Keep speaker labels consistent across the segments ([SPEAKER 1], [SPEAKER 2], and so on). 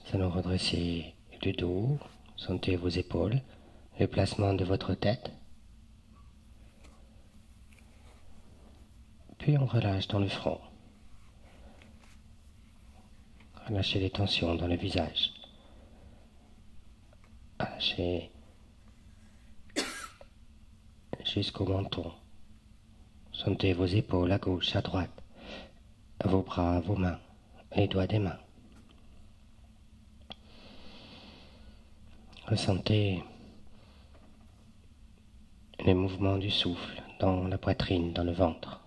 [SPEAKER 1] Nous allons redresser le dos, sentez vos épaules, le placement de votre tête. Puis on relâche dans le front. Relâchez les tensions dans le visage. Relâchez jusqu'au menton. Sentez vos épaules à gauche, à droite, vos bras, vos mains, les doigts des mains. Ressentez les mouvements du souffle dans la poitrine, dans le ventre.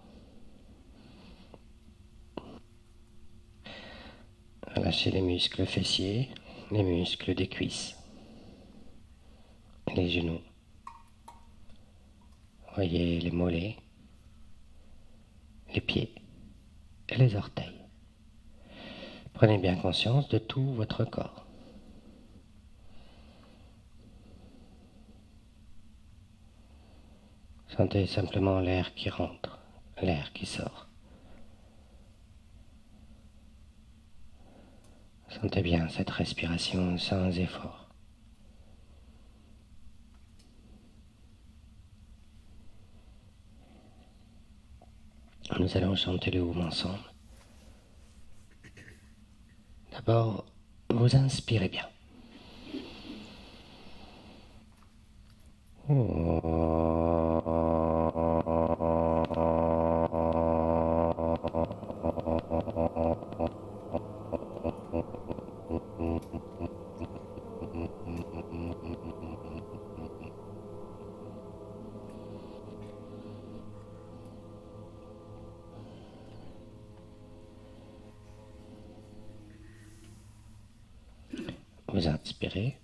[SPEAKER 1] Relâchez les muscles fessiers, les muscles des cuisses, les genoux. Voyez les mollets, les pieds et les orteils. Prenez bien conscience de tout votre corps. Sentez simplement l'air qui rentre, l'air qui sort. Sentez bien cette respiration sans effort. Nous allons chanter le Om ensemble. D'abord, vous inspirez bien. Vous inspirez.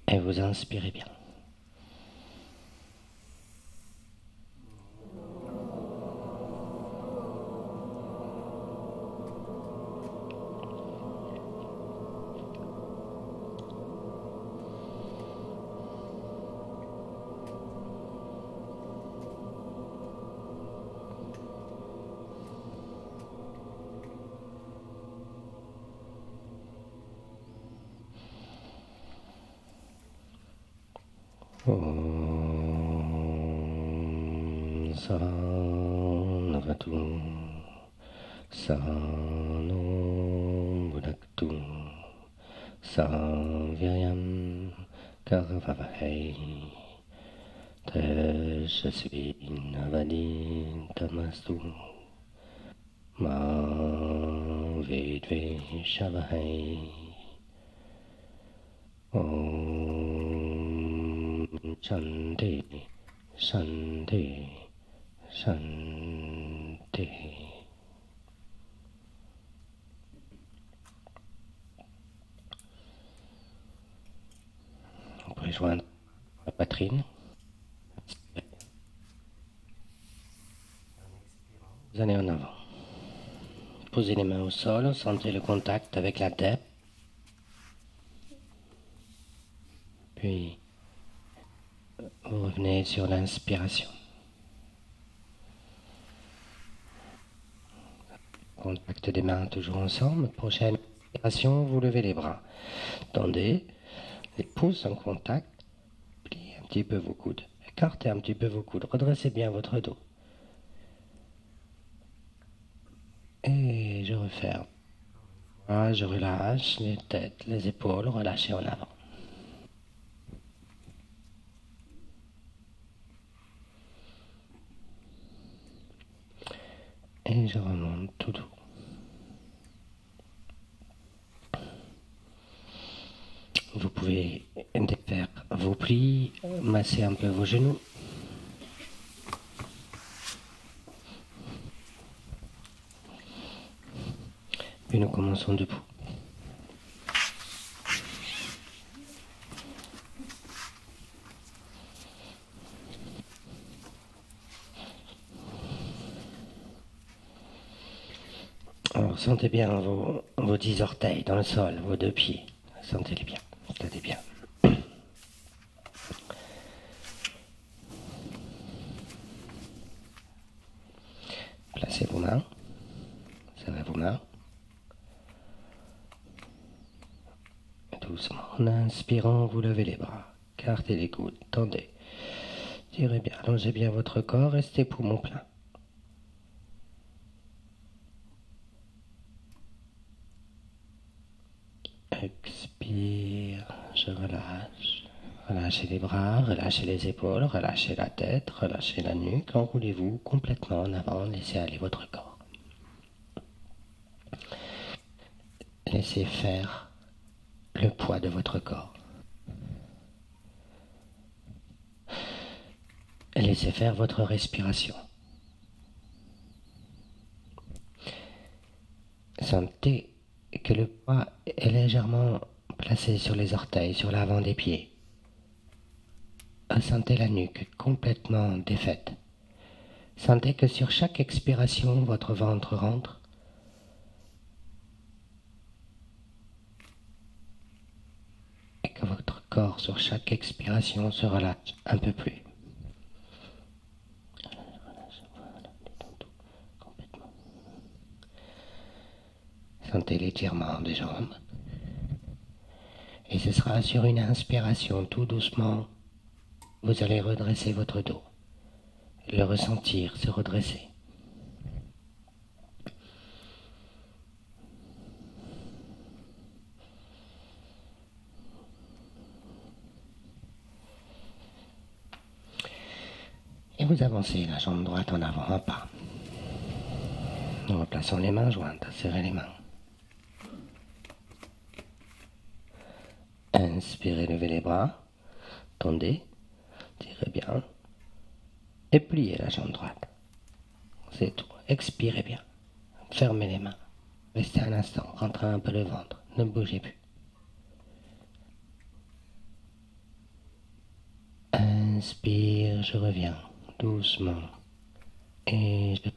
[SPEAKER 1] Et vous inspirez bien. Om Sanavatu Sano Budaktu Savyayam Karavavai Tejasvi Tamastu Ma Vedveshavahai Om Shanti Shanti Shanti. On peut joindre la poitrine. Vous allez en avant. Posez les mains au sol, sentez le contact avec la tête. Puis, vous revenez sur l'inspiration. Contact des mains toujours ensemble. Prochaine inspiration, vous levez les bras. Tendez les pouces en contact. Pliez un petit peu vos coudes. Écartez un petit peu vos coudes. Redressez bien votre dos. Et je referme. Je relâche les têtes, les épaules, relâchez en avant. Et je remonte tout doux. Vous pouvez défaire vos plis, masser un peu vos genoux. Puis nous commençons debout. Alors, sentez bien vos 10 orteils dans le sol, vos 2 pieds. Sentez-les bien. Sentez bien. Placez vos mains. Serrez vos mains. Doucement. En inspirant, vous levez les bras. Cartez les coudes. Tendez. Tirez bien. Allongez bien votre corps. Restez poumon plein. Expire. Je relâche. Relâchez les bras, relâchez les épaules, relâchez la tête, relâchez la nuque. Enroulez-vous complètement en avant. Laissez aller votre corps. Laissez faire le poids de votre corps. Laissez faire votre respiration. Sentez que le poids est légèrement placé sur les orteils, sur l'avant des pieds. Sentez la nuque complètement défaite. Sentez que sur chaque expiration, votre ventre rentre. Et que votre corps, sur chaque expiration, se relâche un peu plus. Sentez l'étirement des jambes. Et ce sera sur une inspiration, tout doucement, vous allez redresser votre dos. Le ressentir, se redresser. Et vous avancez la jambe droite en avant, un pas. En replaçant les mains jointes, serrez les mains. Inspirez, levez les bras. Tendez. Tirez bien. Et pliez la jambe droite. C'est tout. Expirez bien. Fermez les mains. Restez un instant. Rentrez un peu le ventre. Ne bougez plus. Inspire, je reviens. Doucement. Et je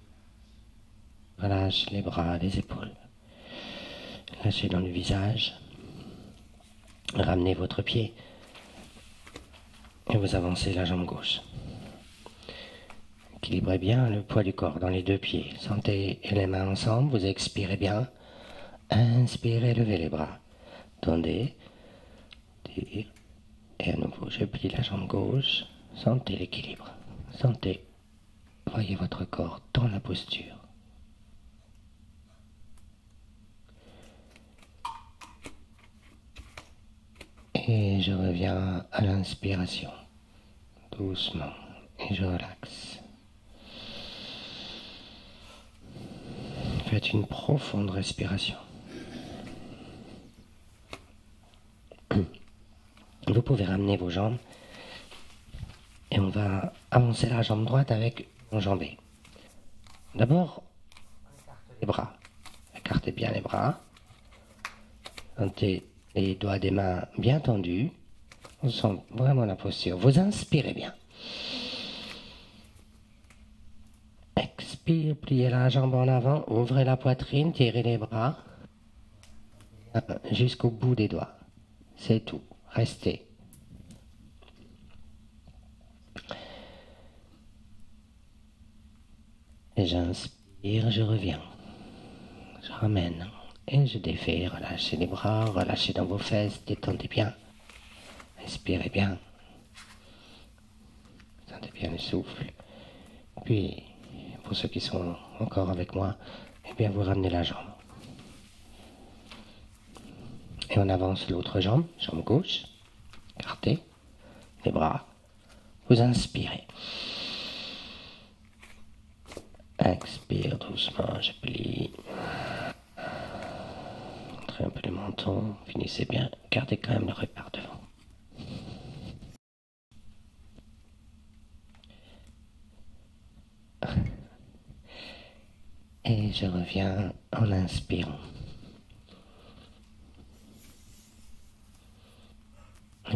[SPEAKER 1] relâche les bras, les épaules. Lâchez dans le visage. Ramenez votre pied. Et vous avancez la jambe gauche. Équilibrez bien le poids du corps dans les 2 pieds. Sentez les mains ensemble, vous expirez bien. Inspirez, levez les bras. Tendez. Tire. Et à nouveau, je plie la jambe gauche. Sentez l'équilibre. Sentez. Voyez votre corps dans la posture. Et je reviens à l'inspiration. Doucement. Et je relaxe. Faites une profonde respiration. Vous pouvez ramener vos jambes et on va avancer la jambe droite avec l'enjambée. D'abord, les bras. Écartez bien les bras. Sentez les doigts des mains bien tendus. On sent vraiment la posture. Vous inspirez bien. Expire, pliez la jambe en avant, ouvrez la poitrine, tirez les bras jusqu'au bout des doigts. C'est tout. Restez. Et j'inspire, je reviens. Je ramène et je défais. Relâchez les bras, relâchez dans vos fesses, détendez bien. Respirez bien. Sentez bien le souffle. Puis, pour ceux qui sont encore avec moi, eh bien vous ramenez la jambe. Et on avance l'autre jambe, jambe gauche. Écartez les bras. Vous inspirez. Expire doucement, je plie. Montrez un peu le menton, finissez bien. Gardez quand même le repère devant. Et je reviens en inspirant.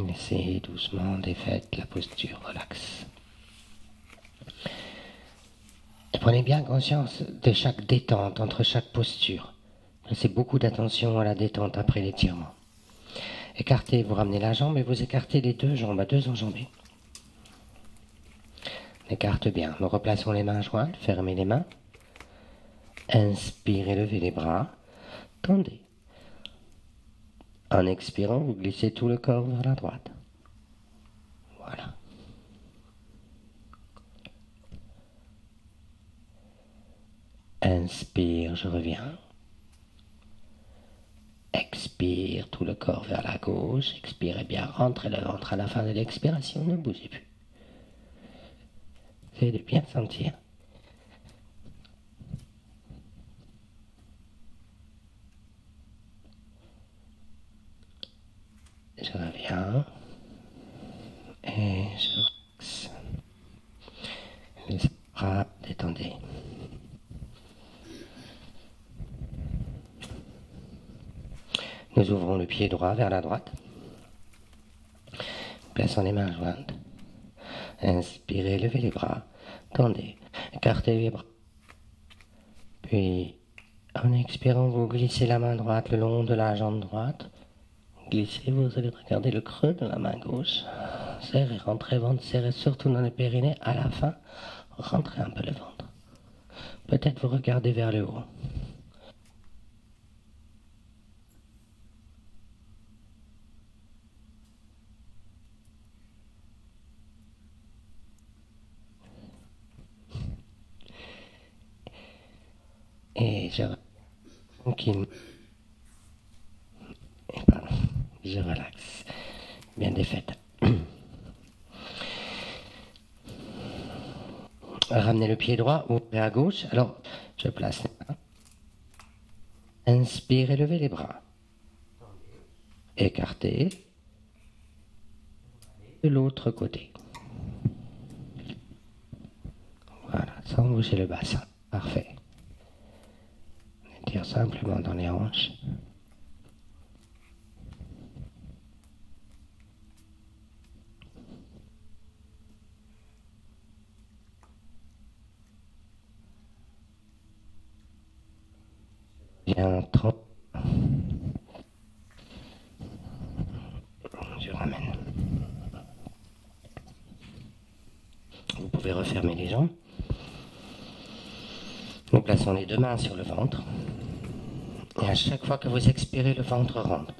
[SPEAKER 1] Laissez doucement, défaite la posture, relax. Prenez bien conscience de chaque détente entre chaque posture. Prestez beaucoup d'attention à la détente après l'étirement. Écartez, vous ramenez la jambe et vous écartez les deux jambes à deux enjambées. Écarte bien. Nous replaçons les mains jointes, fermez les mains. Inspirez, levez les bras. Tendez. En expirant, vous glissez tout le corps vers la droite. Voilà. Inspire, je reviens. Expire, tout le corps vers la gauche. Expirez bien, rentrez le ventre à la fin de l'expiration, ne bougez plus. Essayez de bien sentir. Je reviens. Et je relaxe. Les bras, détendez. Nous ouvrons le pied droit vers la droite. Plaçons les mains jointes. Inspirez, levez les bras. Tendez. Écartez les bras. Puis, en expirant, vous glissez la main droite le long de la jambe droite. Glissez, vous allez regarder le creux de la main gauche. Serrez, rentrez, ventre, serrez surtout dans le périnée. À la fin, rentrez un peu le ventre. Peut-être vous regardez vers le haut. Et je tranquille. Et pardon, je relaxe. Bien défaite. Ramenez le pied droit, ouvrez à gauche. Alors, je place les mains. Inspirez, levez les bras. Écartez. De l'autre côté. Voilà, sans bouger le bassin. Parfait. On étire simplement dans les hanches. Bien, 30. Je ramène. Vous pouvez refermer les jambes. Nous plaçons les deux mains sur le ventre. Et à chaque fois que vous expirez, le ventre rentre.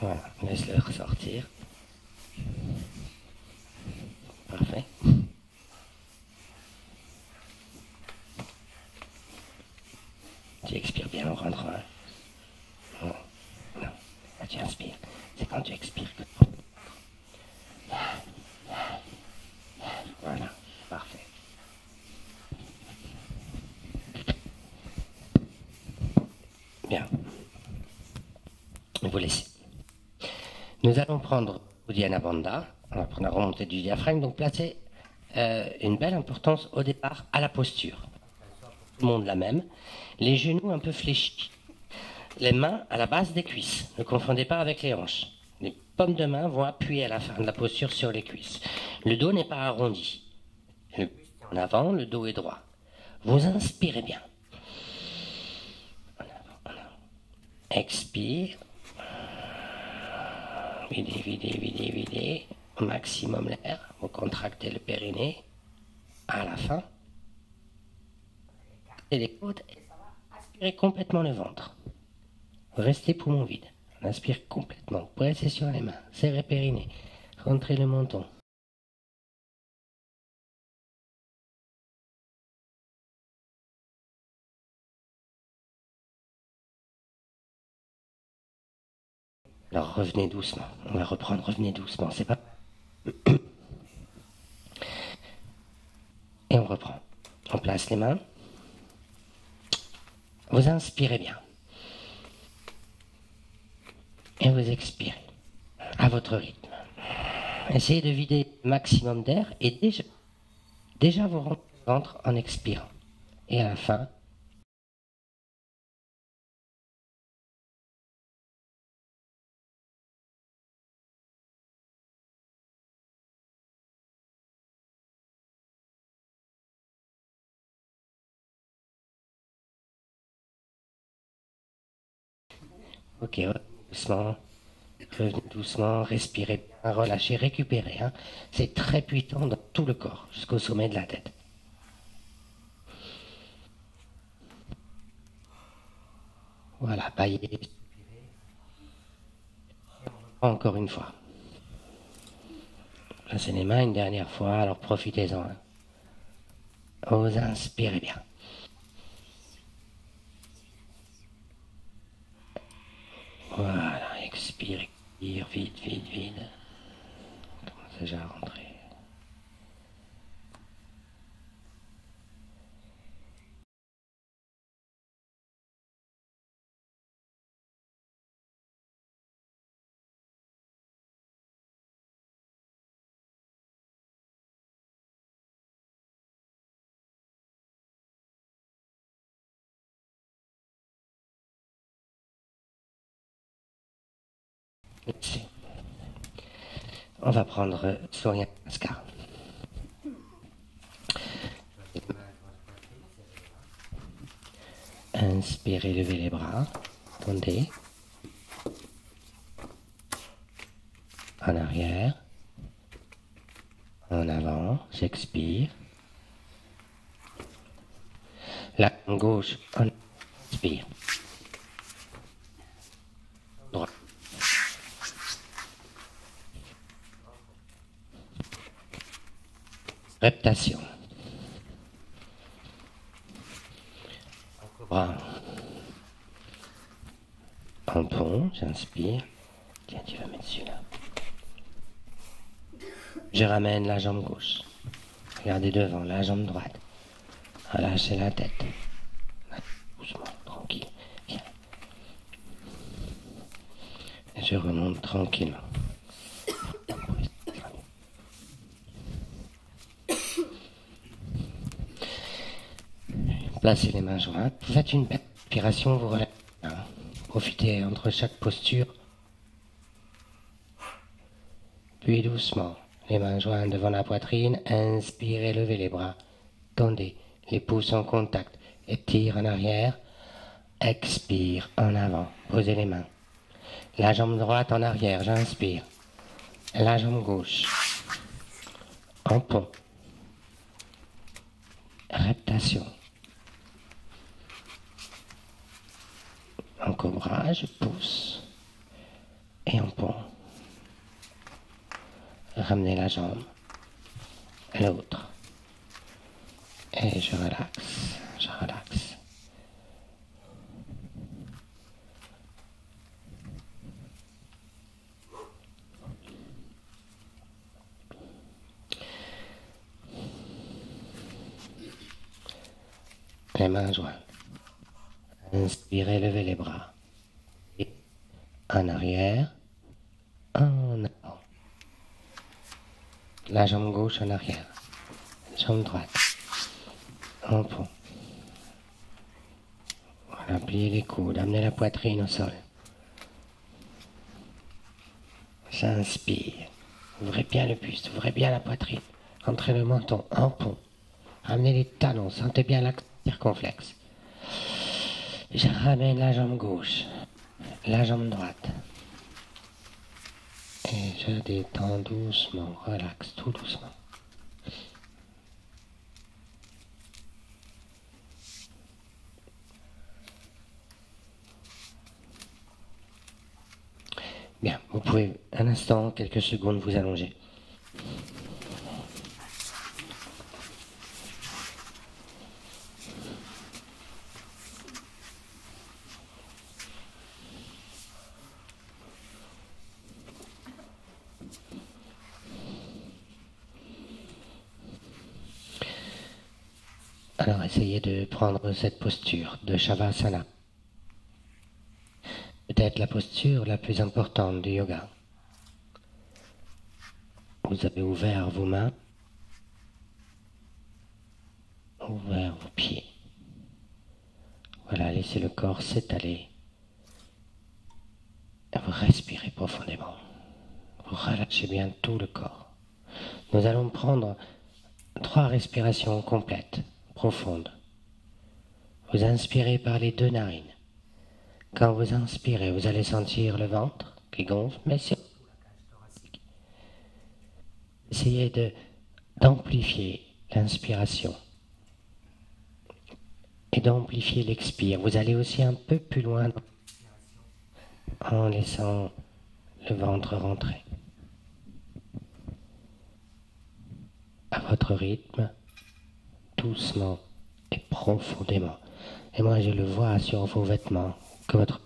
[SPEAKER 1] Voilà, laisse-le ressortir. Parfait. Tu expires bien en rentrant. Non, non. Là, tu inspires. C'est quand tu expires que tu prends. Voilà, parfait. Bien. Vous laissez. Nous allons prendre Uddiyana Bandha. On va prendre la remontée du diaphragme. Donc, placer une belle importance au départ à la posture. Tout le monde la même. Les genoux un peu fléchis. Les mains à la base des cuisses. Ne confondez pas avec les hanches. Les paumes de main vont appuyer à la fin de la posture sur les cuisses. Le dos n'est pas arrondi. Le buste est en avant, le dos est droit. Vous inspirez bien. En avant, en avant. Expire. Videz, videz, videz, videz. Au maximum l'air. Vous contractez le périnée. À la fin. Et les côtes. Et ça va aspirer complètement le ventre. Restez poumon vide. On inspire complètement. Pressez sur les mains. Serrez périnée. Rentrez le menton. Alors revenez doucement. On va reprendre. Revenez doucement. C'est pas. Et on reprend. On place les mains. Vous inspirez bien. Et vous expirez. À votre rythme. Essayez de vider le maximum d'air et déjà vous rentrez en expirant. Et à la fin, Ok, doucement. Revenez doucement, respirez bien, relâchez, récupérez. Hein. C'est très puissant dans tout le corps, jusqu'au sommet de la tête. Voilà, baillez. Encore une fois. Placez les mains une dernière fois, alors profitez-en. Hein. Vous inspirez bien. Voilà, expire, expire, vide, vide, vide. Commence déjà à rentrer. Merci. On va prendre Souriant Mascar. Inspirez, levez les bras. Tendez. En arrière. En avant. J'expire. La main gauche. On inspire. Droite. Reptation. Bras. En pont. J'inspire. Tiens, tu vas mettre celui-là. Je ramène la jambe gauche. Regardez devant, la jambe droite. Relâchez la tête. Doucement, tranquille. Viens. Je remonte tranquillement. Placez les mains jointes. Faites une belle respiration, vous relâchez. Profitez entre chaque posture. Puis doucement, les mains jointes devant la poitrine. Inspirez, levez les bras. Tendez les pouces en contact. Étire en arrière. Expire en avant. Posez les mains. La jambe droite en arrière. J'inspire. La jambe gauche. En pont. Reptation. En cobra, je pousse. Et en pont. Ramenez la jambe. L'autre. Et je relaxe. Je relaxe. Les mains jointes. Inspirez, levez les bras. Et en arrière, en avant. La jambe gauche en arrière. Jambe droite. En pont. Voilà, pliez les coudes, amenez la poitrine au sol. J'inspire. Ouvrez bien le buste, ouvrez bien la poitrine. Rentrez le menton en pont. Ramenez les talons, sentez bien l'axe circonflexe. Je ramène la jambe gauche, la jambe droite. Et je détends doucement, relaxe tout doucement. Bien, vous pouvez un instant, quelques secondes vous allonger. Alors essayez de prendre cette posture de Shavasana. Peut-être la posture la plus importante du yoga. Vous avez ouvert vos mains, ouvert vos pieds. Voilà, laissez le corps s'étaler. Vous respirez profondément. Vous relâchez bien tout le corps. Nous allons prendre 3 respirations complètes, profondes. Vous inspirez par les 2 narines. Quand vous inspirez, vous allez sentir le ventre qui gonfle, mais c'est essayez d'amplifier l'inspiration et d'amplifier l'expire. Vous allez aussi un peu plus loin en laissant le ventre rentrer. À votre rythme, doucement et profondément. Et moi je le vois sur vos vêtements, que votre...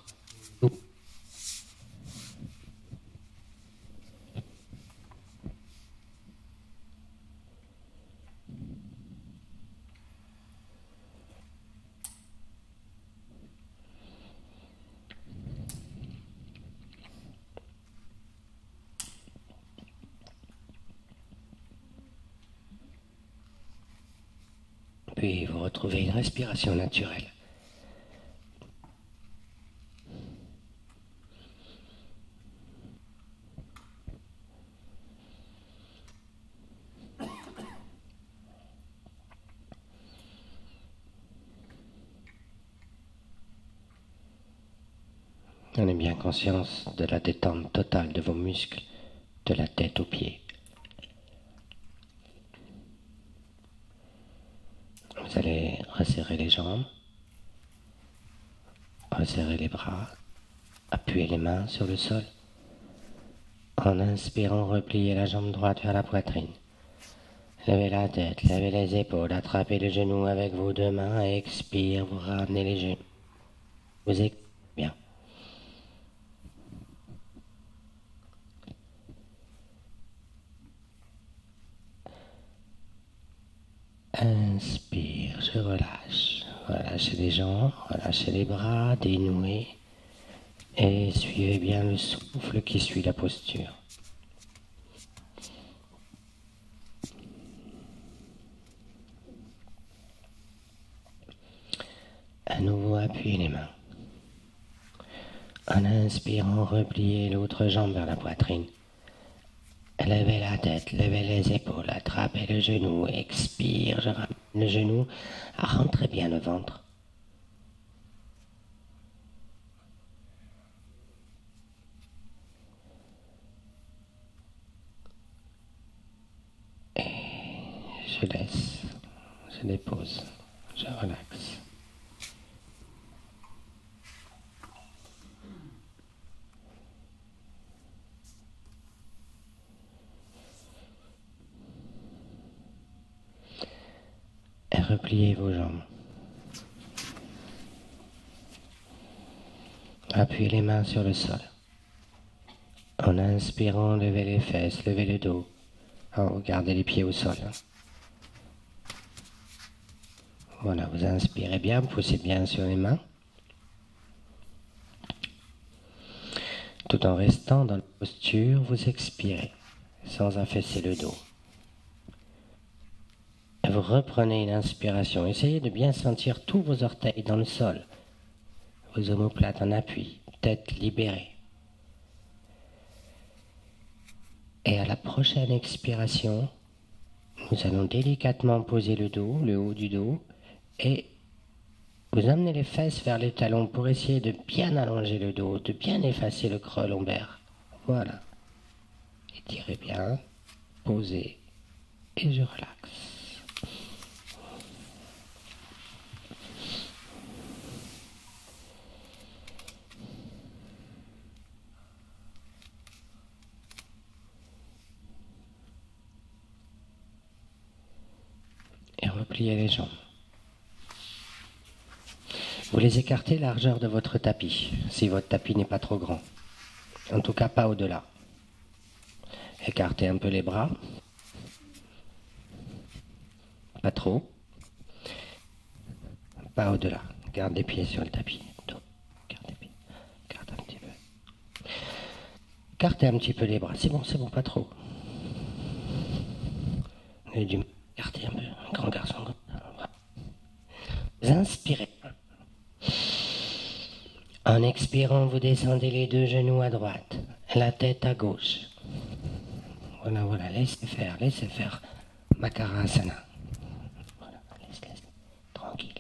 [SPEAKER 1] Puis vous retrouvez une respiration naturelle. On est bien conscience de la détente totale de vos muscles, de la tête aux pieds. Vous allez resserrer les jambes, resserrer les bras, appuyer les mains sur le sol. En inspirant, repliez la jambe droite vers la poitrine. Levez la tête, levez les épaules, attrapez le genou avec vos deux mains et expire, vous ramenez les genoux. Vous écoutez bien. Inspire, je relâche. Relâchez les jambes, relâchez les bras, dénouez. Et suivez bien le souffle qui suit la posture. À nouveau, appuyez les mains. En inspirant, repliez l'autre jambe vers la poitrine. Levez la tête, levez les épaules, attrapez le genou, expire, je ramène le genou, rentrez bien le ventre. Et je laisse, je dépose, je relaxe. Et repliez vos jambes. Appuyez les mains sur le sol. En inspirant, levez les fesses, levez le dos. Gardez les pieds au sol. Voilà, vous inspirez bien, poussez bien sur les mains. Tout en restant dans la posture, vous expirez, sans affaisser le dos. Et vous reprenez une inspiration. Essayez de bien sentir tous vos orteils dans le sol. Vos omoplates en appui, tête libérée. Et à la prochaine expiration, nous allons délicatement poser le dos, le haut du dos, et vous amenez les fesses vers les talons pour essayer de bien allonger le dos, de bien effacer le creux lombaire. Voilà. Étirez bien, posez, et je relaxe. Et repliez les jambes. Vous les écartez largeur de votre tapis, si votre tapis n'est pas trop grand. En tout cas, pas au-delà. Écartez un peu les bras. Pas trop. Pas au-delà. Garde les pieds sur le tapis. Garde les pieds. Garde un petit peu. Écartez un petit peu les bras. C'est bon, pas trop. Vous avez dû écarter un peu. Un grand garçon. Vous inspirez. En expirant, vous descendez les deux genoux à droite, la tête à gauche. Voilà, laissez faire. Makarasana. Voilà, laisse. Tranquille.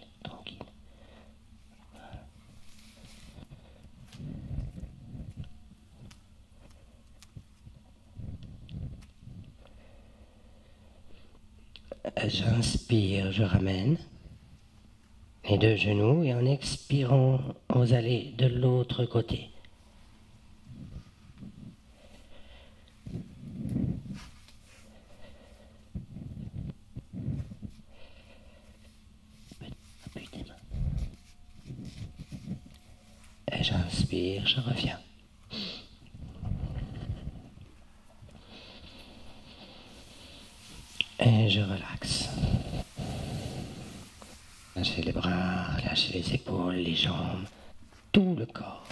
[SPEAKER 1] J'inspire, je ramène les deux genoux et en expirant, vous allez de l'autre côté. Et j'inspire, je reviens. Et je relaxe. Lâchez les bras, lâchez les épaules, les jambes, tout le corps.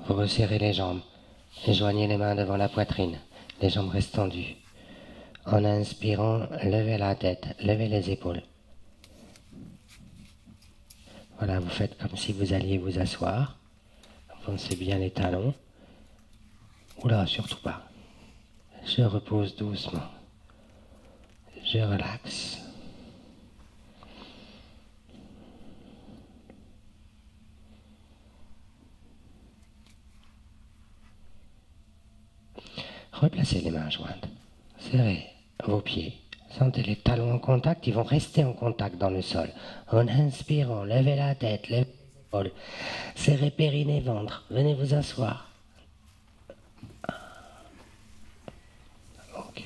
[SPEAKER 1] Vous resserrez les jambes et joignez les mains devant la poitrine. Les jambes restent tendues. En inspirant, levez la tête, levez les épaules. Voilà, vous faites comme si vous alliez vous asseoir. Avancez bien les talons. Oula, surtout pas. Je repose doucement. Je relaxe. Replacez les mains jointes. Serrez vos pieds. Sentez les talons en contact, ils vont rester en contact dans le sol. En inspirant, levez la tête, levez les épaules. Serrez périnée, ventre. Venez vous asseoir. Ok.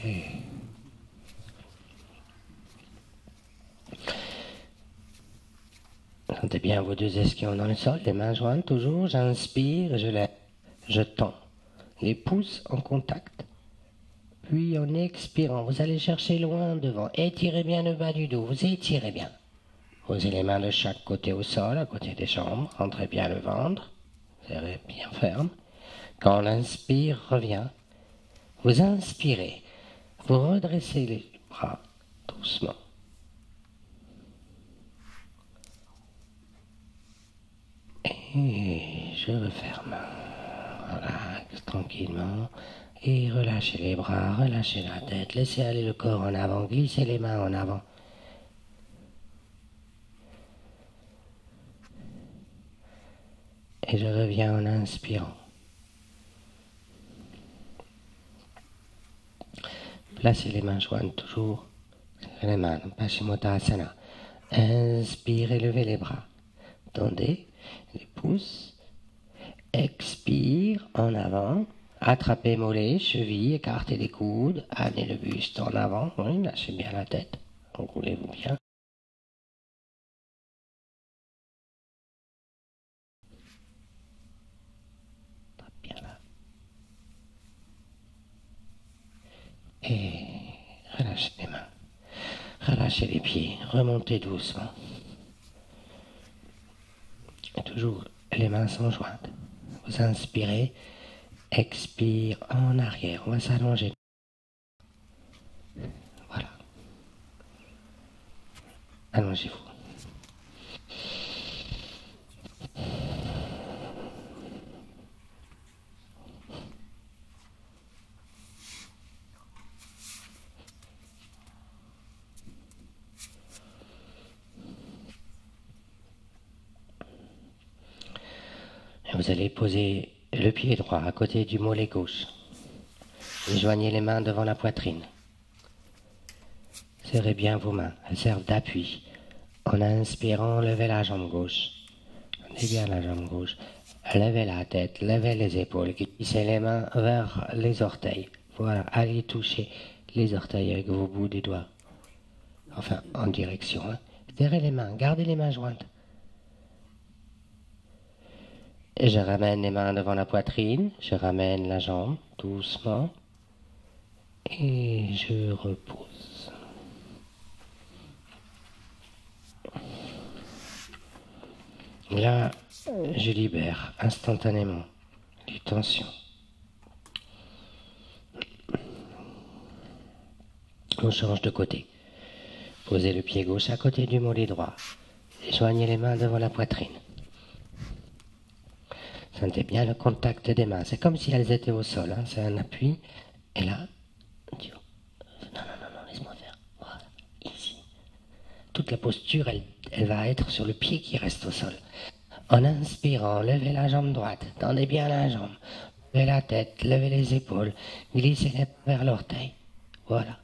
[SPEAKER 1] Sentez bien vos deux ischions dans le sol, les mains jointes toujours. J'inspire, je lève, je tends. Les pouces en contact. Puis en expirant, vous allez chercher loin devant. Étirez bien le bas du dos, vous étirez bien. Posez les mains de chaque côté au sol, à côté des jambes. Rentrez bien le ventre. Serrez bien ferme. Quand on inspire, revient. Vous inspirez. Vous redressez les bras doucement. Et je referme. Relaxe tranquillement. Et relâchez les bras, relâchez la tête. Laissez aller le corps en avant. Glissez les mains en avant. Et je reviens en inspirant. Placez les mains jointes toujours. Serrez les mains, Paschimottanasana. Inspirez, levez les bras. Tendez les pouces. Expire en avant. Attrapez mollets, chevilles, écartez les coudes. Amenez le buste en avant. Oui, lâchez bien la tête. Enroulez-vous bien. Bien là. Et relâchez les mains. Relâchez les pieds. Remontez doucement. Et toujours, les mains sont jointes. Vous inspirez. Expire en arrière. On va s'allonger. Voilà. Allongez-vous. Et vous allez poser le pied droit à côté du mollet gauche. Et joignez les mains devant la poitrine. Serrez bien vos mains. Elles servent d'appui. En inspirant, levez la jambe gauche. Levez bien la jambe gauche. Levez la tête, levez les épaules. Glissez les mains vers les orteils. Voilà, allez toucher les orteils avec vos bouts des doigts. Enfin, en direction. Serrez les mains, gardez les mains jointes. Et je ramène les mains devant la poitrine. Je ramène la jambe doucement. Et je repose. Là, je libère instantanément les tensions. On change de côté. Posez le pied gauche à côté du mollet droit. Et joignez les mains devant la poitrine. Sentez bien le contact des mains. C'est comme si elles étaient au sol. Hein. C'est un appui. Et là, non, laisse-moi faire. Voilà, ici. toute la posture, elle va être sur le pied qui reste au sol. En inspirant, levez la jambe droite, tendez bien la jambe, levez la tête, levez les épaules, glissez les mains vers l'orteil. Voilà.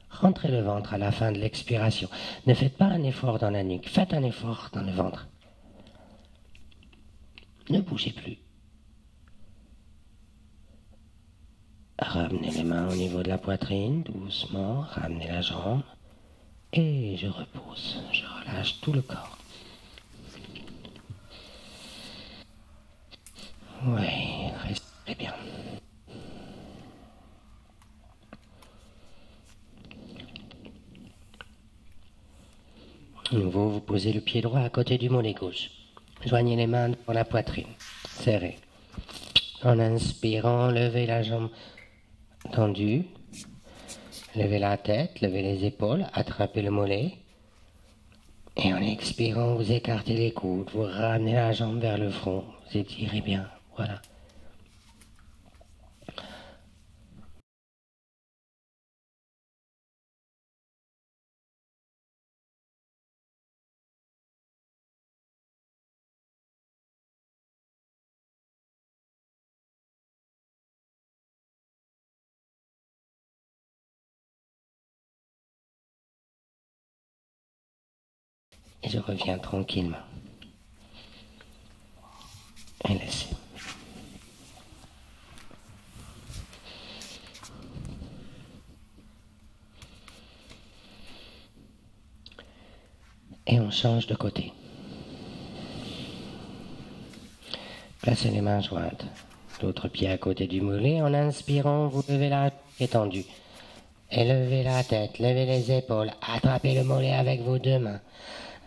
[SPEAKER 1] Rentrez le ventre à la fin de l'expiration. Ne faites pas un effort dans la nuque, faites un effort dans le ventre. Ne bougez plus. Ramenez les mains au niveau de la poitrine, doucement, ramenez la jambe. Et je repose, je relâche tout le corps. Oui, respirez bien. De nouveau, vous posez le pied droit à côté du mollet gauche. Joignez les mains devant la poitrine. Serrez. En inspirant, levez la jambe tendue. Levez la tête, levez les épaules, attrapez le mollet. Et en expirant, vous écartez les coudes, vous ramenez la jambe vers le front. Vous étirez bien. Voilà. Et je reviens tranquillement. Et laissez. Et on change de côté. Placez les mains jointes. L'autre pied à côté du mollet. En inspirant, vous levez la jambe étendue. Et levez la tête, levez les épaules. Attrapez le mollet avec vos deux mains.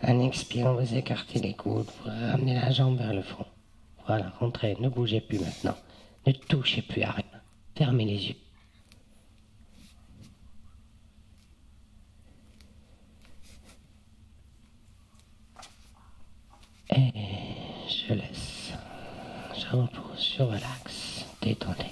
[SPEAKER 1] En expirant, vous écartez les coudes. Vous ramenez la jambe vers le front. Voilà, rentrez. Ne bougez plus maintenant. Ne touchez plus à rien. Fermez les yeux. Et je laisse. Je repose, je relaxe. Détendez.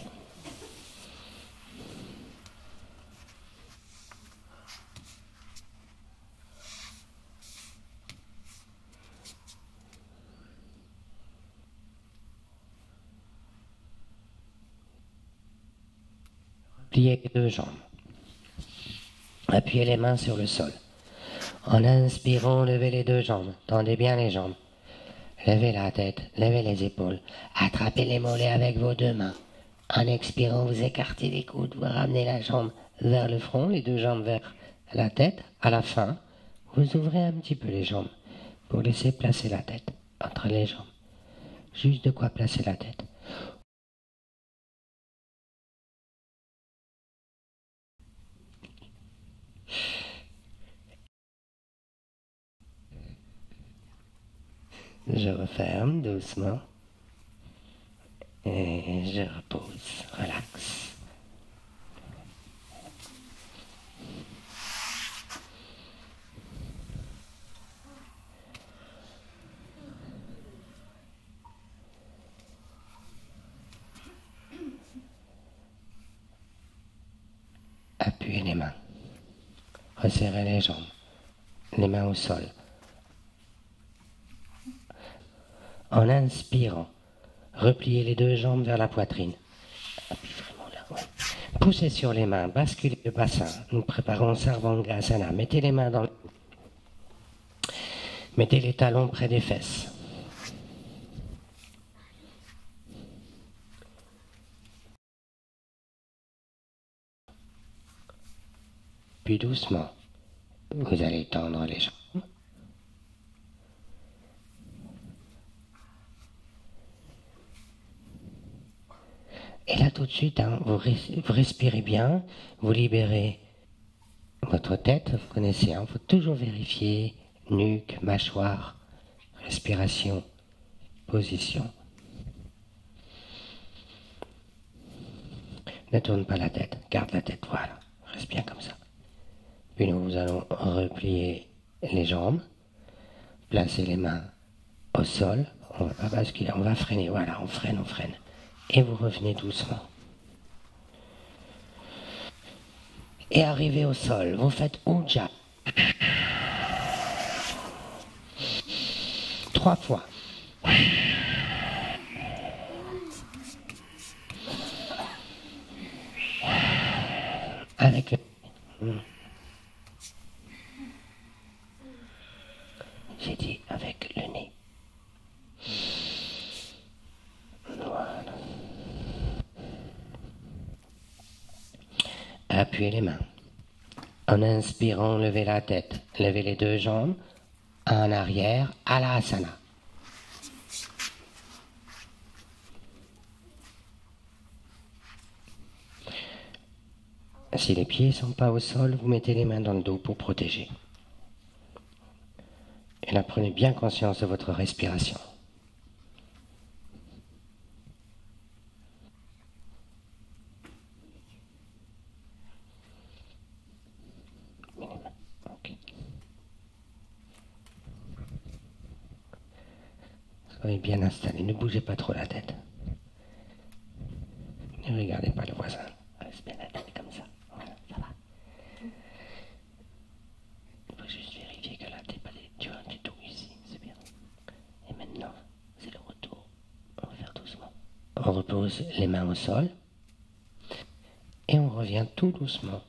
[SPEAKER 1] Pliez les deux jambes. Appuyez les mains sur le sol. En inspirant, levez les deux jambes. Tendez bien les jambes. Levez la tête, levez les épaules. Attrapez les mollets avec vos deux mains. En expirant, vous écartez les coudes. Vous ramenez la jambe vers le front, les deux jambes vers la tête. À la fin, vous ouvrez un petit peu les jambes pour laisser placer la tête entre les jambes. Juste de quoi placer la tête. Je referme doucement et je repose, relax. Appuyez les mains, resserrez les jambes, les mains au sol. En inspirant, repliez les deux jambes vers la poitrine. Poussez sur les mains, basculez le bassin. Nous préparons Sarvangasana. Mettez les mains dans le... Mettez les talons près des fesses. Puis doucement, vous allez tendre les jambes. Et là, tout de suite, vous respirez bien, vous libérez votre tête, vous connaissez, il faut toujours vérifier, nuque, mâchoire, respiration, position. Ne tourne pas la tête, garde la tête, voilà, reste bien comme ça. Puis nous allons replier les jambes, placer les mains au sol, on va pas basculer, on va freiner, voilà, on freine. Et vous revenez doucement. Et arrivez au sol, vous faites Ujjayi. 3 fois. Avec le... J'ai dit avec le nez. Voilà. Appuyez les mains. En inspirant, levez la tête. Levez les 2 jambes en arrière à la asana. Si les pieds ne sont pas au sol, vous mettez les mains dans le dos pour protéger. Et là, prenez bien conscience de votre respiration. Okay. Soyez bien installés, ne bougez pas trop la tête. Ne regardez pas le voisin. Reste bien la tête comme ça. Voilà, ça va. Il faut juste vérifier que là, t'es pas tu vois, du tout ici. C'est bien. Et maintenant, c'est le retour. On va faire doucement. On repose les mains au sol. Et on revient tout doucement.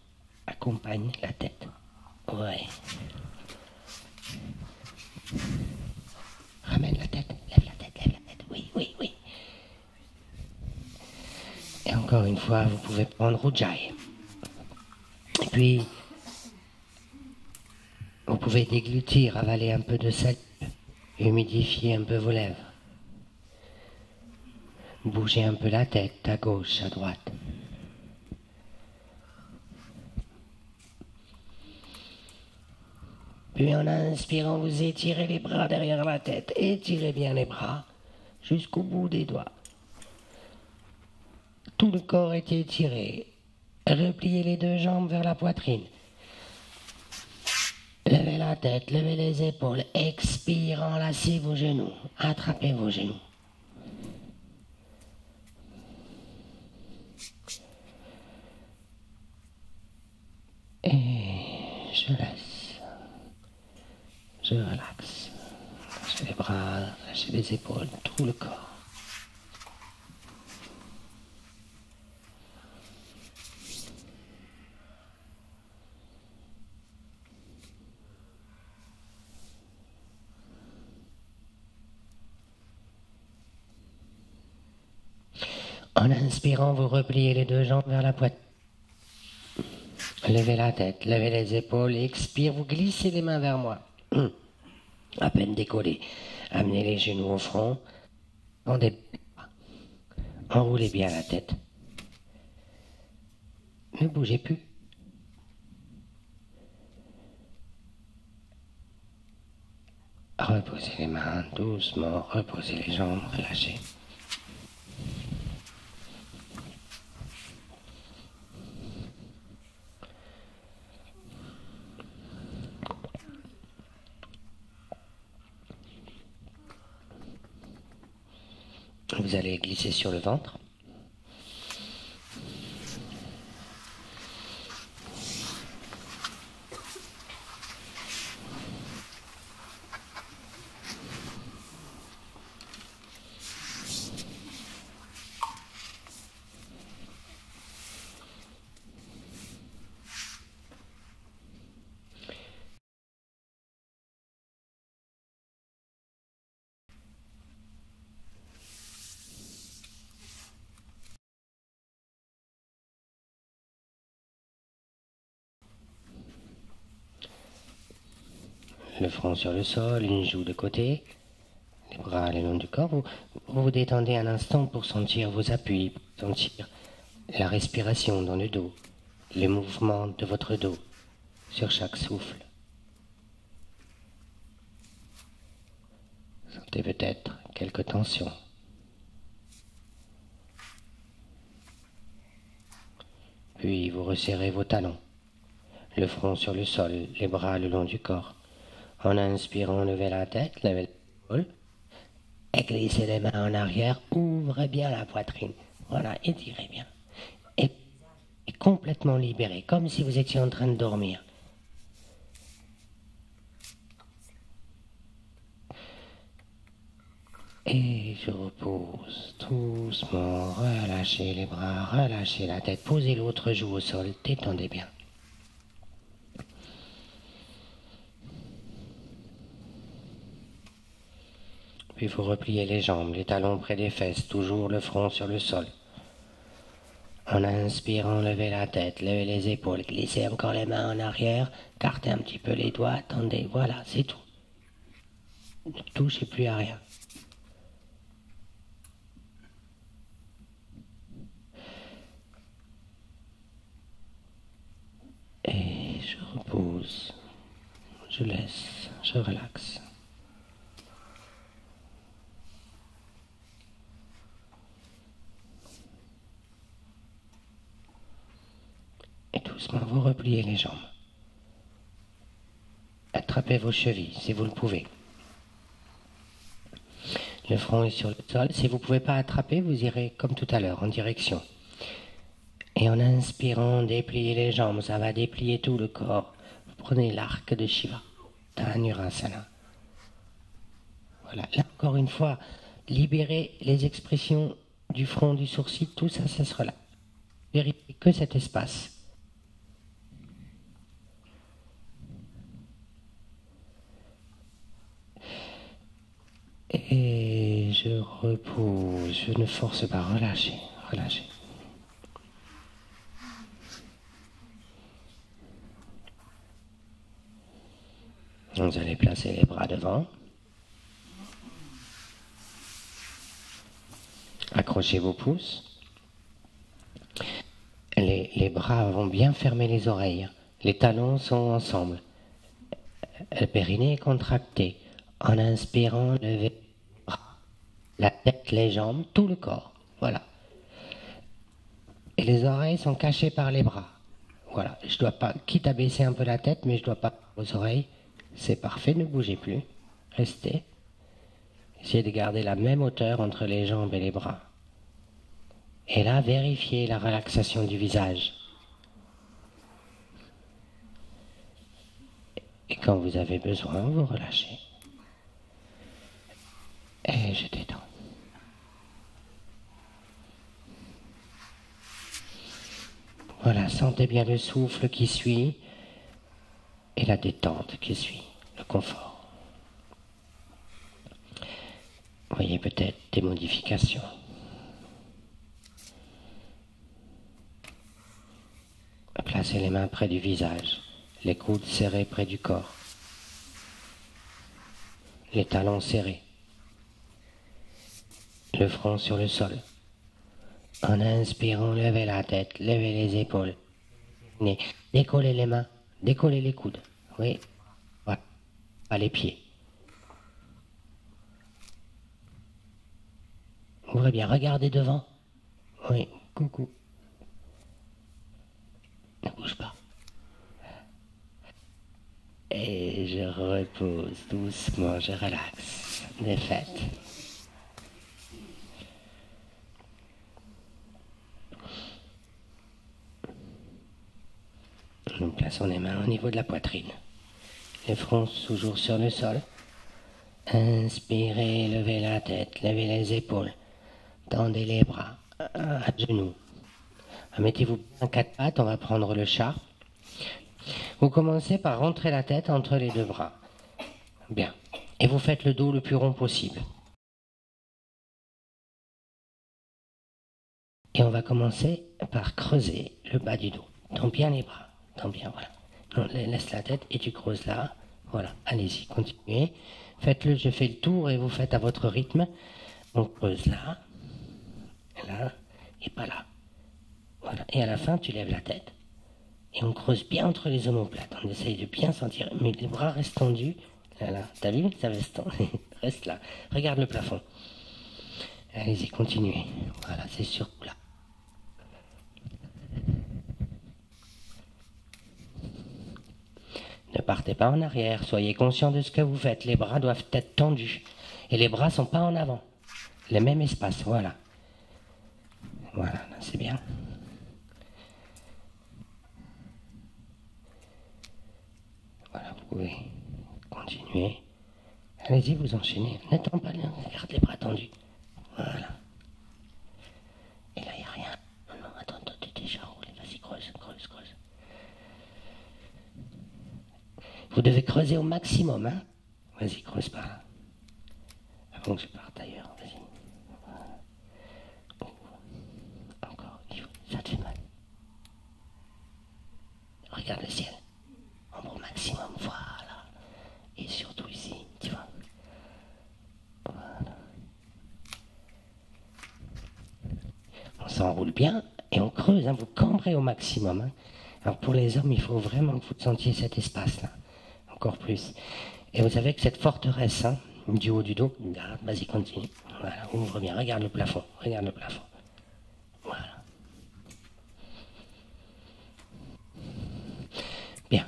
[SPEAKER 1] Accompagne la tête. Ouais. Ramène la tête. Lève la tête, lève la tête. Oui, oui, oui. Et encore une fois, vous pouvez prendre Ujjayi. Et puis, vous pouvez déglutir, avaler un peu de salive, humidifier un peu vos lèvres. Bougez un peu la tête, à gauche, à droite. Puis en inspirant, vous étirez les bras derrière la tête. Étirez bien les bras jusqu'au bout des doigts. Tout le corps est étiré. Repliez les 2 jambes vers la poitrine. Levez la tête, levez les épaules. Expire, enlacez vos genoux. Attrapez vos genoux. Et je laisse. Je relaxe. Lâchez les bras, lâchez les épaules, tout le corps. En inspirant, vous repliez les 2 jambes vers la poitrine. Levez la tête, levez les épaules, expire, vous glissez les mains vers moi. À peine décollé. Amenez les genoux au front. Enroulez bien la tête. Ne bougez plus. Reposez les mains doucement, reposez les jambes, relâchez. Vous allez glisser sur le ventre. Le front sur le sol, une joue de côté, les bras le long du corps. Vous vous détendez un instant pour sentir vos appuis, pour sentir la respiration dans le dos, les mouvements de votre dos sur chaque souffle. Sentez peut-être quelques tensions. Puis vous resserrez vos talons, le front sur le sol, les bras le long du corps. En inspirant, levez la tête, levez l'épaule, et glissez les mains en arrière, ouvrez bien la poitrine. Voilà, étirez bien. Et complètement libéré, comme si vous étiez en train de dormir. Et je repose doucement, relâchez les bras, relâchez la tête, posez l'autre joue au sol, détendez bien. Puis vous repliez les jambes, les talons près des fesses, toujours le front sur le sol. En inspirant, levez la tête, levez les épaules, glissez encore les mains en arrière, cartez un petit peu les doigts, attendez, voilà, c'est tout. Ne touchez plus à rien. Et je repose, je laisse, je relaxe. Et doucement, vous repliez les jambes. Attrapez vos chevilles si vous le pouvez. Le front est sur le sol. Si vous ne pouvez pas attraper, vous irez comme tout à l'heure, en direction. Et en inspirant, dépliez les jambes, ça va déplier tout le corps. Vous prenez l'arc de Shiva, Dhanurasana. Voilà, là encore une fois, libérez les expressions du front, du sourcil, tout ça, ça se relâche. Vérifiez que cet espace. Et je repose, je ne force pas, relâchez, relâchez. Vous allez placer les bras devant. Accrochez vos pouces. Les bras vont bien fermer les oreilles. Les talons sont ensemble. Le périnée est contracté. En inspirant, levez les bras, la tête, les jambes, tout le corps. Voilà. Et les oreilles sont cachées par les bras. Voilà. Je dois pas, quitte à baisser un peu la tête, mais je dois pas vos oreilles. C'est parfait, ne bougez plus. Restez. Essayez de garder la même hauteur entre les jambes et les bras. Et là, vérifiez la relaxation du visage. Et quand vous avez besoin, vous relâchez. Et je détends. Voilà, sentez bien le souffle qui suit et la détente qui suit, le confort. Vous voyez peut-être des modifications. Placez les mains près du visage, les coudes serrés près du corps, les talons serrés, le front sur le sol. En inspirant, levez la tête, levez les épaules, décollez les mains, décollez les coudes. Oui, voilà, pas les pieds. Ouvrez bien, regardez devant. Oui, coucou. Ne bouge pas. Et je repose doucement, je relaxe. Défaite. Nous plaçons les mains au niveau de la poitrine. Les fronts toujours sur le sol. Inspirez, levez la tête, levez les épaules. Tendez les bras à genoux. Mettez-vous en quatre pattes, on va prendre le chat. Vous commencez par rentrer la tête entre les deux bras. Bien. Et vous faites le dos le plus rond possible. Et on va commencer par creuser le bas du dos. Tends bien les bras. Tends bien, voilà. Non, laisse la tête et tu creuses là. Voilà, allez-y, continuez. Faites-le, je fais le tour et vous faites à votre rythme. On creuse là, et pas là. Voilà. Et à la fin, tu lèves la tête. Et on creuse bien entre les omoplates. On essaye de bien sentir. Mais les bras restent tendus. Là. T'as vu? Ça reste là. Regarde le plafond. Allez-y, continuez. Voilà, c'est surtout là. Ne partez pas en arrière. Soyez conscient de ce que vous faites. Les bras doivent être tendus. Et les bras sont pas en avant. Le même espace, voilà. Voilà, c'est bien. Voilà, vous pouvez continuer. Allez-y, vous enchaînez. N'attends pas, garde les bras tendus. Voilà. Et là, il n'y a rien. Non, non, attends, toi, tu t'es déjà enroulé. Vas-y, creuse, creuse, creuse. Vous devez creuser au maximum, hein. Vas-y, creuse par là. Avant que je parte ailleurs, vas-y. Voilà. Encore, ça te fait mal. Regarde le ciel. Au maximum, voilà. Et surtout ici, tu vois. Voilà. On s'enroule bien et on creuse, hein, vous cambrez au maximum. Hein. Alors pour les hommes, il faut vraiment que vous sentiez cet espace-là, encore plus. Et vous savez que cette forteresse, hein, du haut du dos, garde, vas-y, continue. Voilà, ouvre bien, regarde le plafond, regarde le plafond. Voilà. Bien,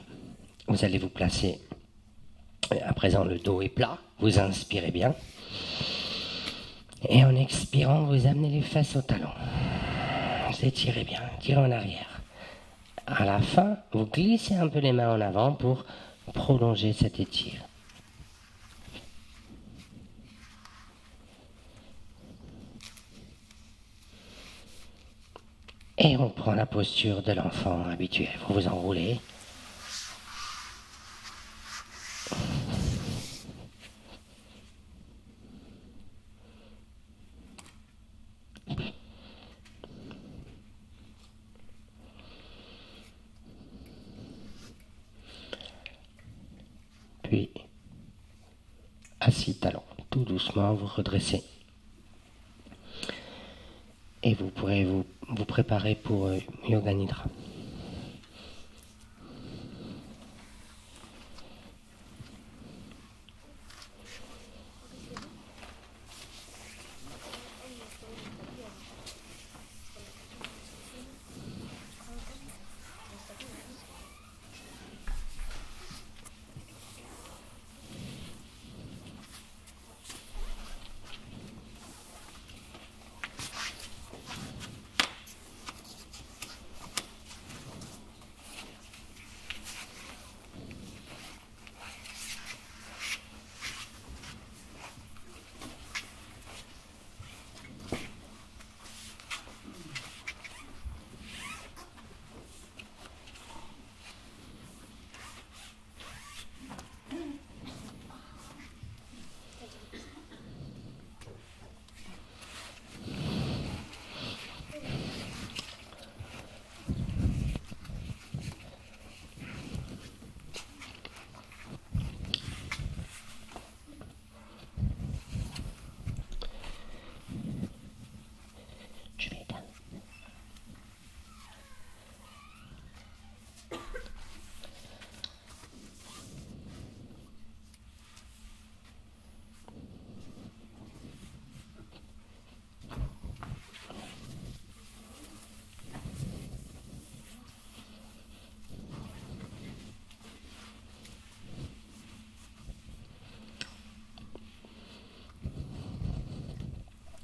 [SPEAKER 1] vous allez vous placer. À présent, le dos est plat, vous inspirez bien. Et en expirant, vous amenez les fesses au talon. Vous étirez bien, tirez en arrière. À la fin, vous glissez un peu les mains en avant pour prolonger cet étire. Et on prend la posture de l'enfant habituel. Vous vous enroulez. Puis, assis talon, tout doucement, vous redressez. Et vous pourrez vous préparer pour Yoga Nidra.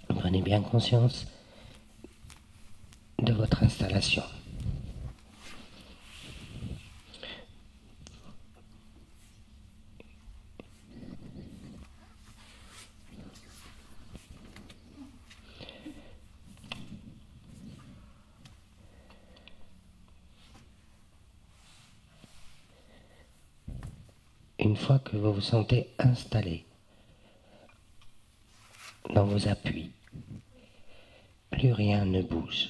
[SPEAKER 1] Prenez bien conscience de votre installation. Une fois que vous vous sentez installé dans vos appuis, plus rien ne bouge.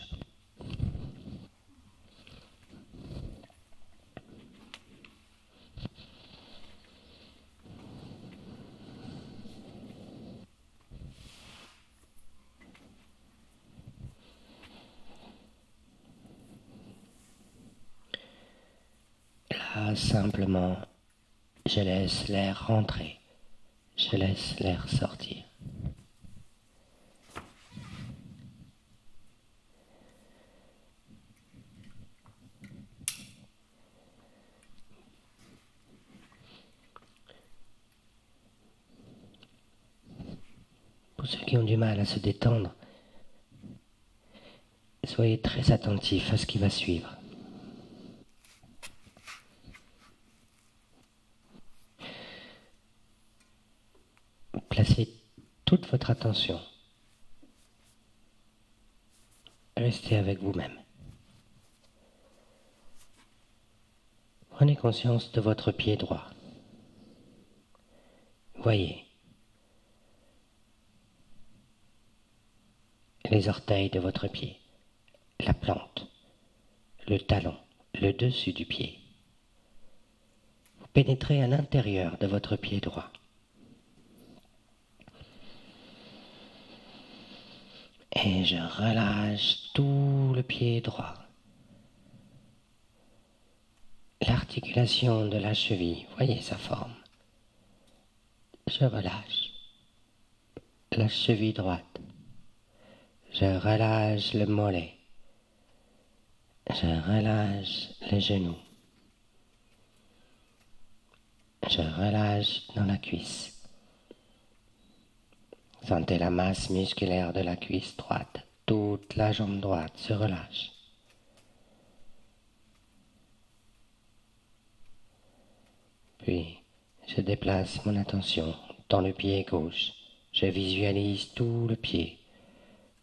[SPEAKER 1] Là, simplement, je laisse l'air rentrer, je laisse l'air sortir. Pour ceux qui ont du mal à se détendre, soyez très attentifs à ce qui va suivre. Placez toute votre attention. Restez avec vous-même. Prenez conscience de votre pied droit. Voyez les orteils de votre pied, la plante, le talon, le dessus du pied. Vous pénétrez à l'intérieur de votre pied droit. Et je relâche tout le pied droit. L'articulation de la cheville, voyez sa forme. Je relâche la cheville droite. Je relâche le mollet. Je relâche les genoux. Je relâche dans la cuisse. Sentez la masse musculaire de la cuisse droite. Toute la jambe droite se relâche. Puis, je déplace mon attention dans le pied gauche. Je visualise tout le pied.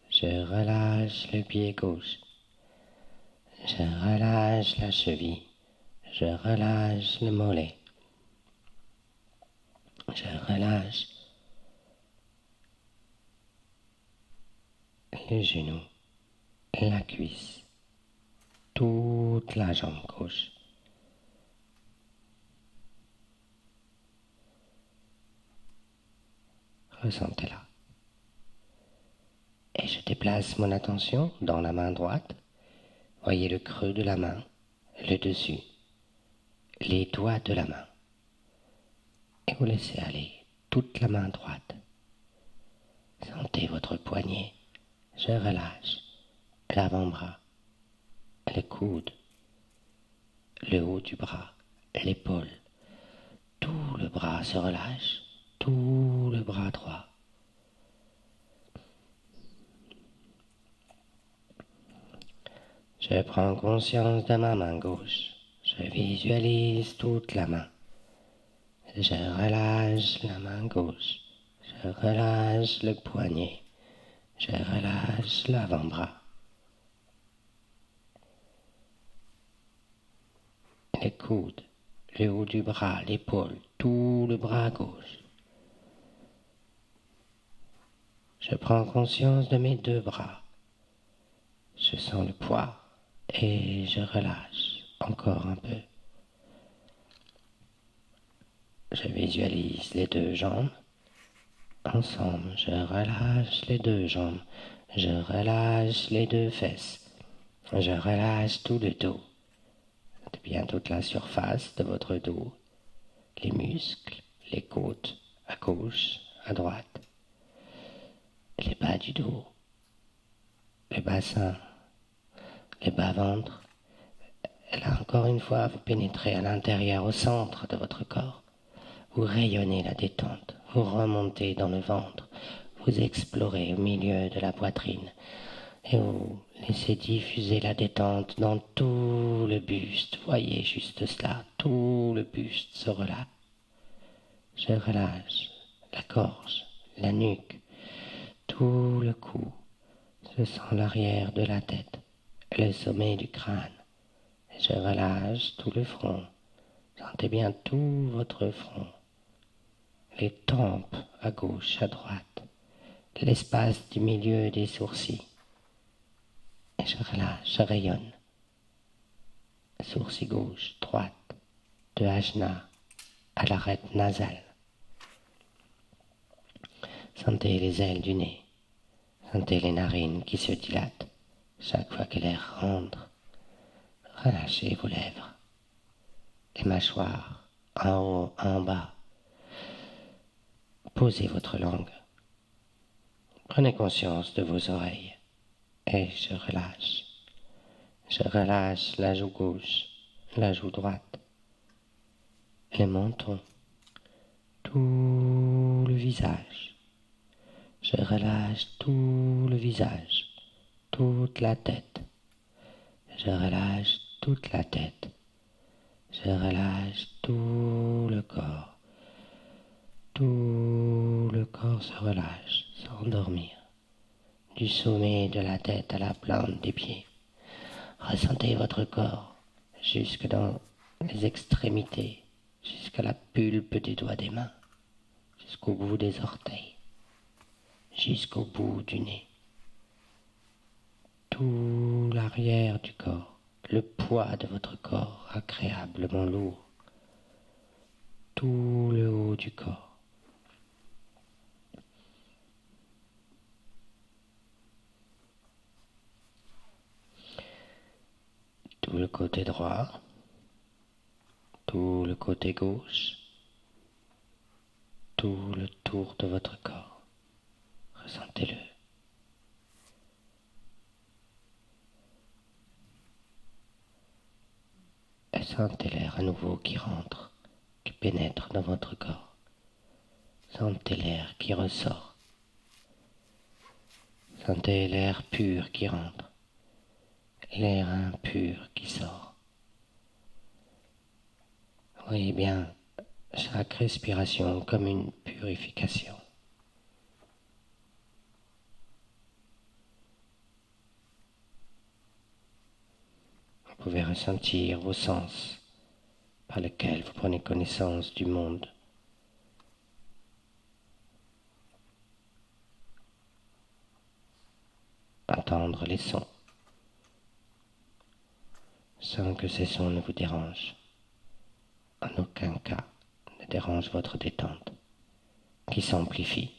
[SPEAKER 1] Je relâche le pied gauche. Je relâche la cheville. Je relâche le mollet. Je relâche le genou, la cuisse, toute la jambe gauche. Ressentez-la. Et je déplace mon attention dans la main droite. Voyez le creux de la main, le dessus, les doigts de la main. Et vous laissez aller toute la main droite. Sentez votre poignet. Je relâche l'avant-bras, le coude, le haut du bras, l'épaule. Tout le bras se relâche, tout le bras droit. Je prends conscience de ma main gauche. Je visualise toute la main. Je relâche la main gauche. Je relâche le poignet. Je relâche l'avant-bras. Les coudes, le haut du bras, l'épaule, tout le bras gauche. Je prends conscience de mes deux bras. Je sens le poids et je relâche encore un peu. Je visualise les deux jambes. Ensemble, je relâche les deux jambes. Je relâche les deux fesses. Je relâche tout le dos. Bien toute la surface de votre dos. Les muscles, les côtes, à gauche, à droite. Les bas du dos. Le bassin. Le bas-ventre. Et là, encore une fois, vous pénétrez à l'intérieur, au centre de votre corps. Vous rayonnez la détente, vous remontez dans le ventre, vous explorez au milieu de la poitrine et vous laissez diffuser la détente dans tout le buste. Voyez juste cela, tout le buste se relâche. Je relâche la gorge, la nuque, tout le cou. Je sens l'arrière de la tête, le sommet du crâne. Je relâche tout le front. Sentez bien tout votre front. Les tempes à gauche, à droite, l'espace du milieu des sourcils. Et je relâche, je rayonne. Sourcil gauche, droite, de ajna à l'arête nasale. Sentez les ailes du nez, sentez les narines qui se dilatent chaque fois que l'air rentre. Relâchez vos lèvres, les mâchoires, en haut, en bas. Posez votre langue. Prenez conscience de vos oreilles. Et je relâche. Je relâche la joue gauche, la joue droite, le menton, tout le visage. Je relâche tout le visage, toute la tête. Je relâche toute la tête. Je relâche tout le corps. Tout le corps se relâche, s'endormir, du sommet de la tête à la plante des pieds. Ressentez votre corps jusque dans les extrémités, jusqu'à la pulpe des doigts des mains, jusqu'au bout des orteils, jusqu'au bout du nez. Tout l'arrière du corps, le poids de votre corps agréablement lourd, tout le haut du corps. Tout le côté droit, tout le côté gauche, tout le tour de votre corps. Ressentez-le. Et sentez l'air à nouveau qui rentre, qui pénètre dans votre corps. Sentez l'air qui ressort. Sentez l'air pur qui rentre, l'air impur qui sort. Voyez bien chaque respiration comme une purification. Vous pouvez ressentir vos sens par lesquels vous prenez connaissance du monde. Entendre les sons sans que ces sons ne vous dérangent. En aucun cas ne dérange votre détente qui s'amplifie.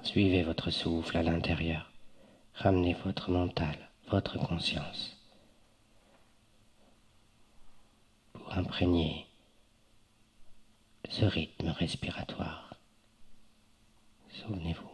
[SPEAKER 1] Suivez votre souffle à l'intérieur. Ramenez votre mental, votre conscience pour imprégner ce rythme respiratoire. Souvenez-vous.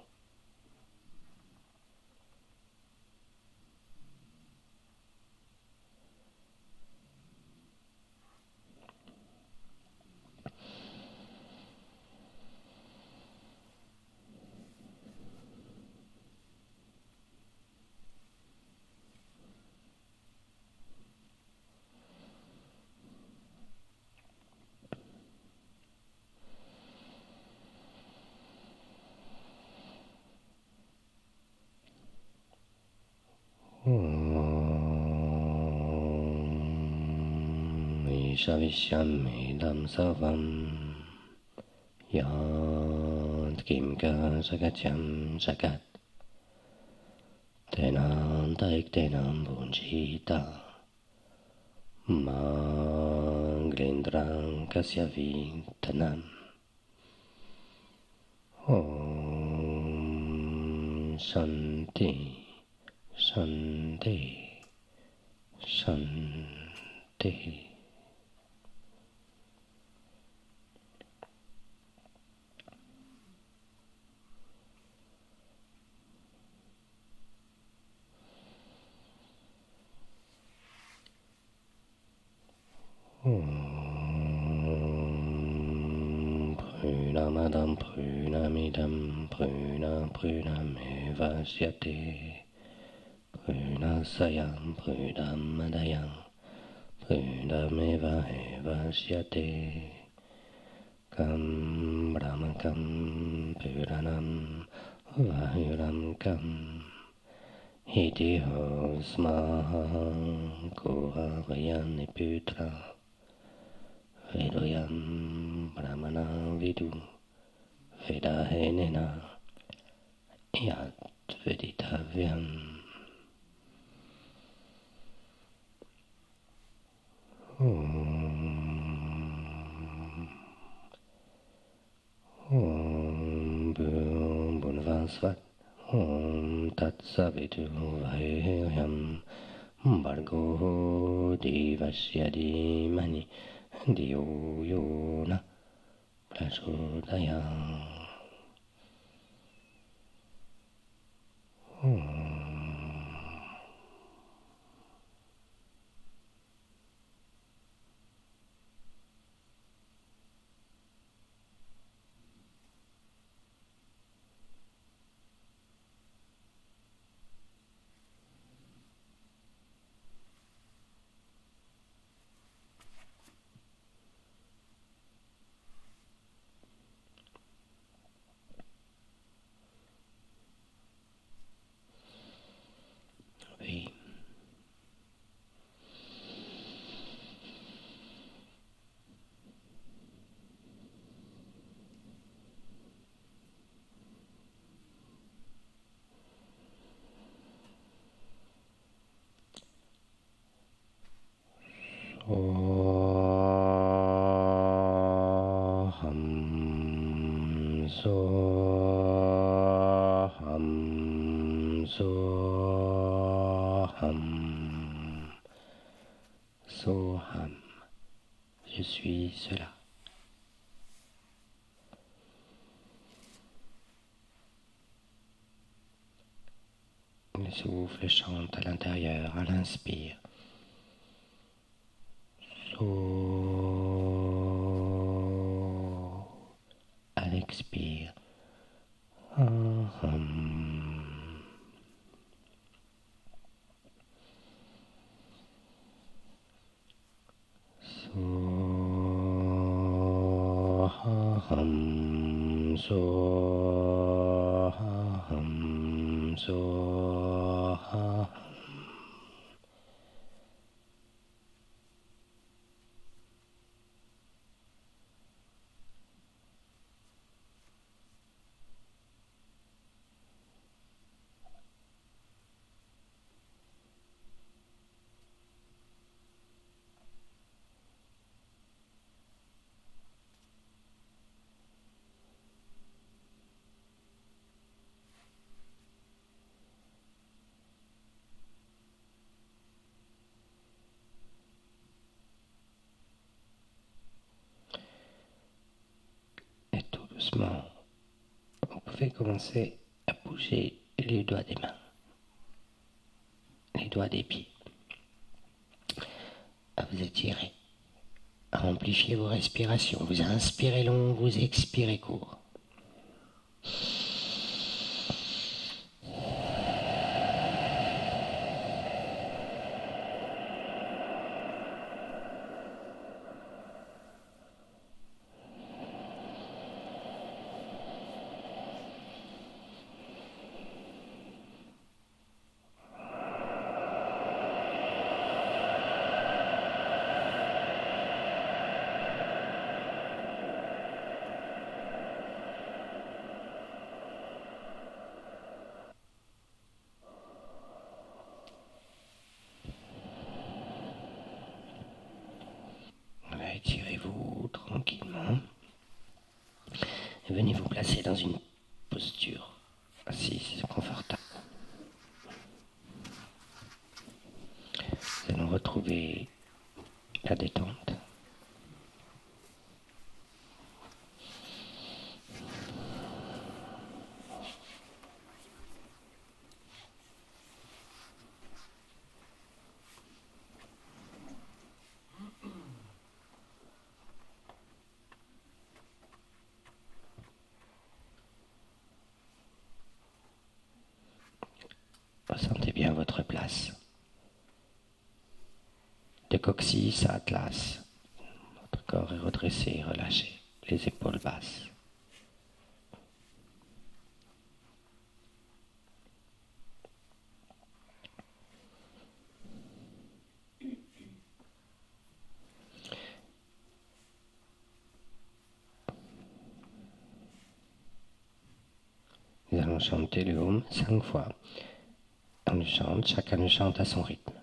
[SPEAKER 1] Shavishyamidam savam yad kimka jagatyam jagat tenam taiktenam bunjita manglindram kasyavitanam Om Shanti Shanti Shanti. Prünamadam prünamidam prünamevasyate prünasayam prünamadayam prünameva evasyate kam brahmakam puranam vahuram kam iti hosmaha kuhavayani putra Vedoyam Brahmana Vidu Vedahenena Yat Veditavyam. Om Bhunvasvat Om Tat Savitu Vahyam Bargo Devasya Dhimani Diyo Yona Prachodayam. Soham, Soham, Soham, Soham. Je suis cela. Le souffle chante à l'intérieur, à l'inspire. So, à l'expire. Soham, Soham, Soham. Et tout doucement, vous pouvez commencer à bouger les doigts des mains, les doigts des pieds, à vous étirer, à amplifier vos respirations. Vous inspirez long, vous expirez court. Étirez-vous tranquillement et venez vous placer dans une posture assise confortable. Nous allons retrouver la détente. Ressentez bien votre place. De coccyx à atlas, votre corps est redressé, relâché, les épaules basses. Nous allons chanter le Om 5 fois. On le chante, chacun le chante à son rythme.